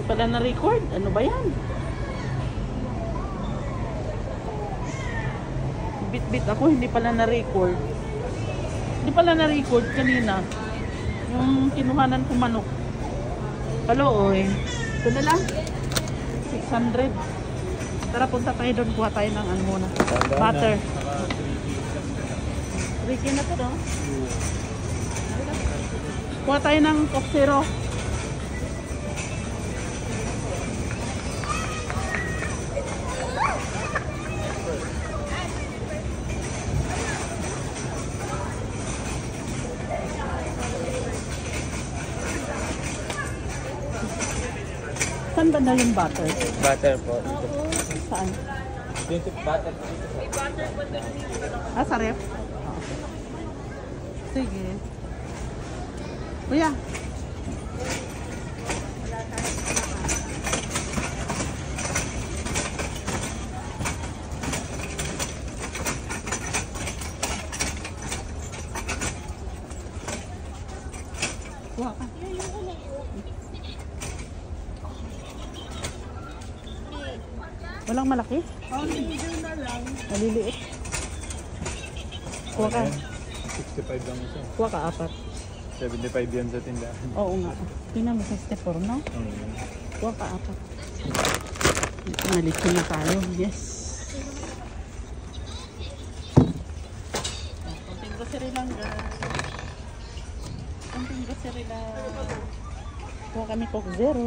Hindi pala na-record. Ano ba yan? Bit-bit ako, hindi pala na-record. Hindi pala na-record kanina. Yung kinuhanan ko manok. Kalooy. Ito na lang. 600. Tara, punta tayo doon. Kuha tayo ng ano muna. Butter. 3K na to, no? Kuha tayo ng Coke Zero. Saan ba na yung butter? Butter po. Saan? Dito butter po. Ah, sa ref? Sige. Kuya. Kuha ka. Walang malaki? Na lang. Maliliit. Kuha ka. 65 lang isa. Kuha ka, 4. 75 yan sa tindahan. Oo nga. Tingnan mo 64, no? Kuha ka, 4. Nalitsin na tayo. Yes. Konting grocery lang, guys. Konting grocery lang. Kuha kami Coke Zero.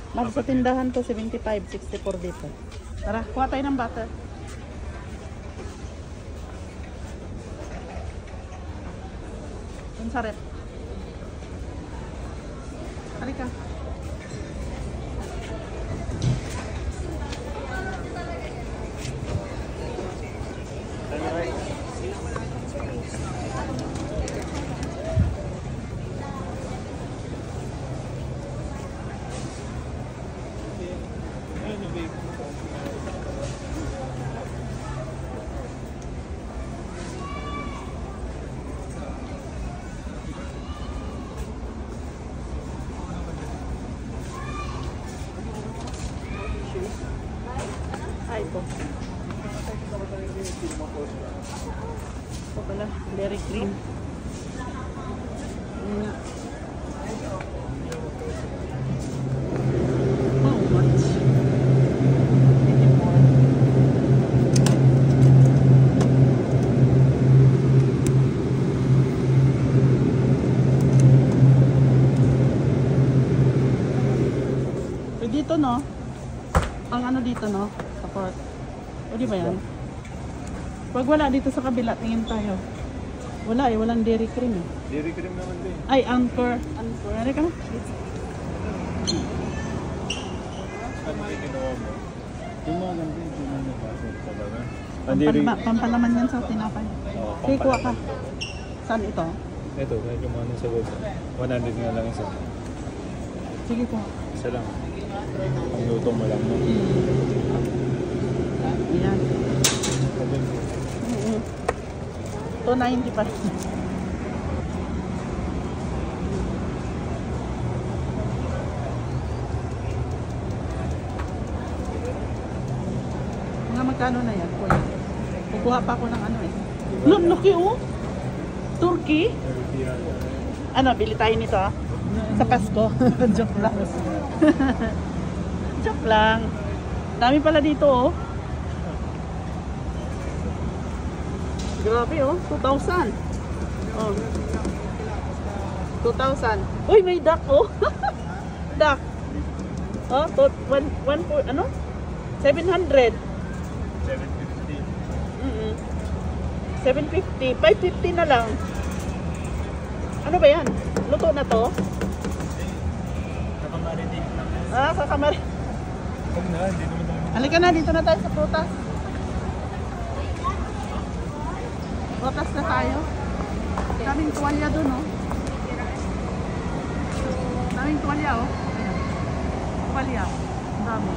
Mahal sa tindahan to, 75, 64 dito. Tara, kuha tayo ng butter. Yung sa rep. Halika. Ay, ito. Ito pala, berry cream. How much? 84. Dito, no? Ang ano dito, no? Support. O di ba yan? Pag wala dito sa kabila, tingin tayo. Wala eh, walang dairy cream eh. Dairy cream naman din. Ay, Anchor. Anchor. Nari ka na? Ano yung ginawa mo? Yung mga ganito yung ginawa mo talaga. Pampalaman yan sa tinapay. Oo, Sige, kuha ka. pampalaman. Saan ito? Ito, kahit yung mga sa loob. 100 nga lang isa. Sige po. Isa lang. Ang luto mo lang. No? Ayan. 290 pa rin. Mga magkano na yan? Kuya? Kukuha pa ako ng ano eh. Laki oh! Turkey? Ano, bili tayo nito ah. Sa Pasko. Joke lang. Joke lang. Dami pala dito oh. Grabe oh, 2,000. Oh. 2,000. Uy, may duck oh. Duck. Oh, ano? 700. 750. 550 na lang. Ano ba yan? Luto na to? Nakamarinate lang. Ah, kakamari. Huwag na, hindi naman naman. Halika na, dito na tayo sa prutas. Prutas na tayo. Daming tuwalya dun, oh. Daming tuwalya, oh. Ayan. Tuwalya. Ang dami.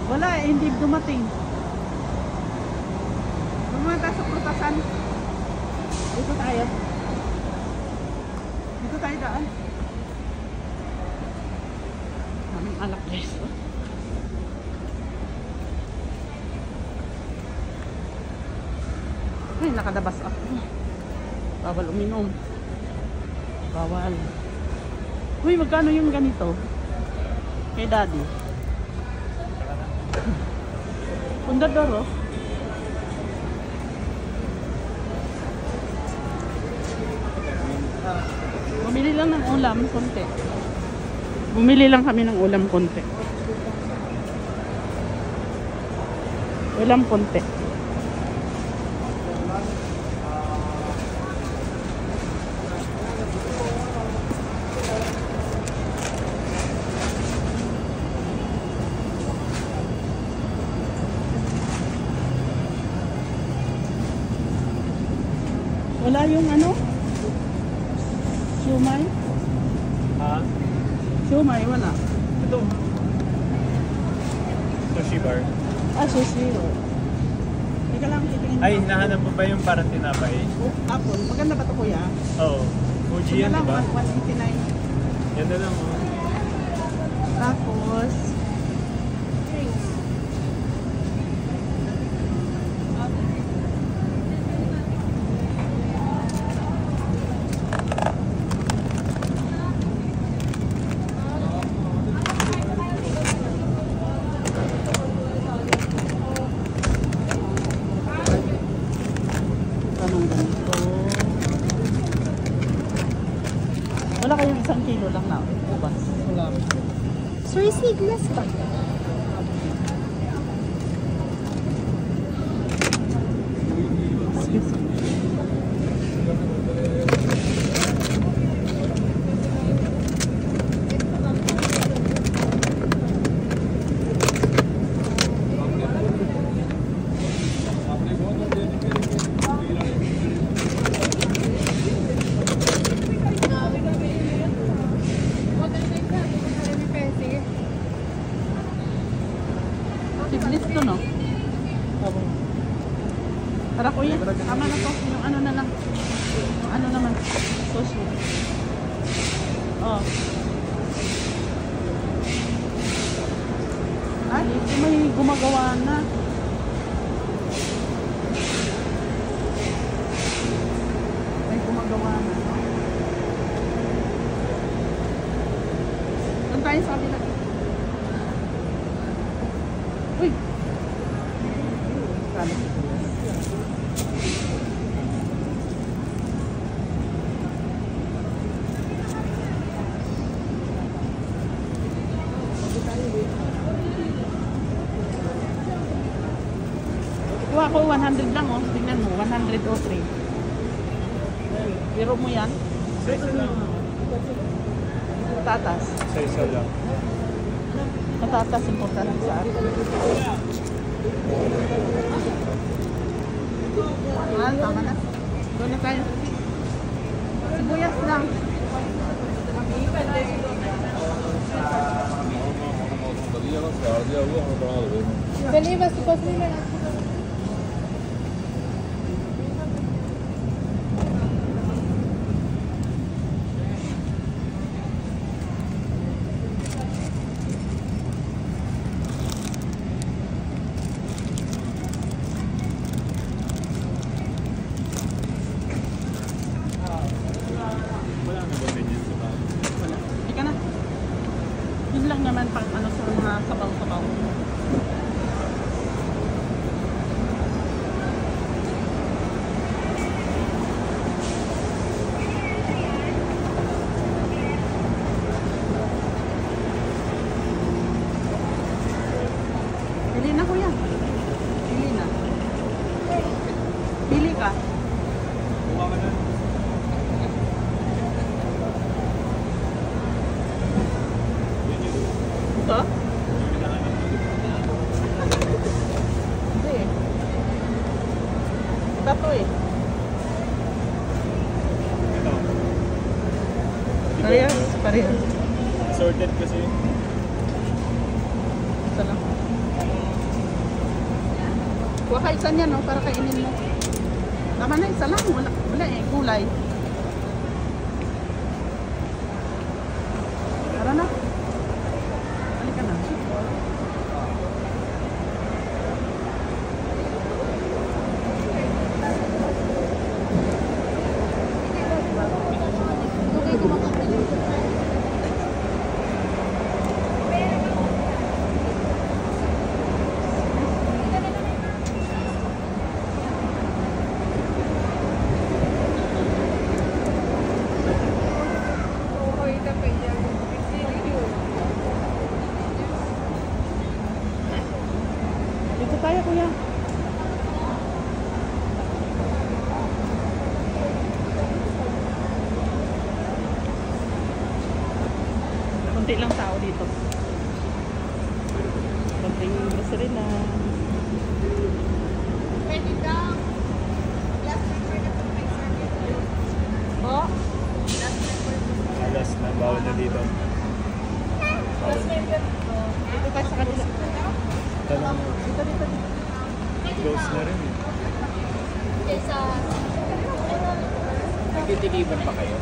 Wala eh, hindi dumating. Muna tayo sa prutasan. Dito tayo. Dito tayo daan. ng alak guys. Ay, nakadabas ako. Bawal uminom. Bawal. Uy, magkano yung ganito? Kay daddy. Pundador, oh. Bumili lang ng ulam, konti. Bumili lang kami ng ulam, konti. Ulam, konti. Wala yung ano? Siumay? Ha? Siumay, wala. Ito. Sushi bar. Ah, sushi. Teka lang, titingin Ay, ko. nahanap mo ba yung parang tinapay? Apple. Maganda ba ito, kuya? Oo. Fuji yan, Ito di ba? lang, 189. Yan na lang, oh. Tapos, tanong ganito. Wala kayong 1 kilo lang na ubas. Wala. Soy seedless ba? Excuse me. Seedless to, no? Tara kuya, tama na to. Yung ano na lang. Yung ano naman. Sushi. Oh. Ay, may gumagawa na. May gumagawa na. Doon tayo sa kabila. Uy! Kala. Kuha ko 100 lang, oh. Tingnan mo, 103. Biro mo yan. Sa isa lang. Tatas. Sa isa lang. Patatas importante sa akin. Mahal, tama na. Doon na tayo. Sibuyas lang. चलिए बस बस नहीं लेना Wala na ba ganyan sa bahay? Wala. Hindi ka na. Yun lang naman pang ano sa mga sabaw-sabaw. Pili na kuya. Pili na. Pili ka. Kuha ka na. Ito? Hindi eh. Tato eh. Ito. Parehas. Parehas. Sorted kasi. Isa lang. Kuha ka isa niyan, no? Para kainin mo. Tama na, isa lang. Wala eh. Kulay. Tara na. Dito tayo, kuya. Kunti lang tao dito. Kunting grocery na. Pwede daw. Last number na po may service. Oh? Last number. Alas na, bawal na dito. Last number. Dito tayo sa kanila. Tanong mo, Dito, dito, dito. close na rin eh. Kesa... Nagtitikiban pa kayo?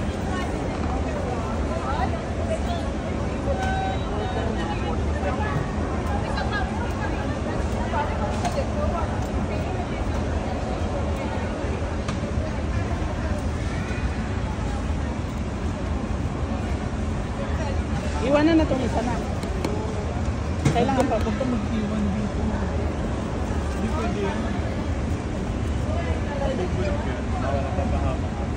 Iwanan na itong isa na. Kailangan pa. Huwag ka mag-iwan dito. Hindi pwede yan. Bubulog yan. Baka napapahamak.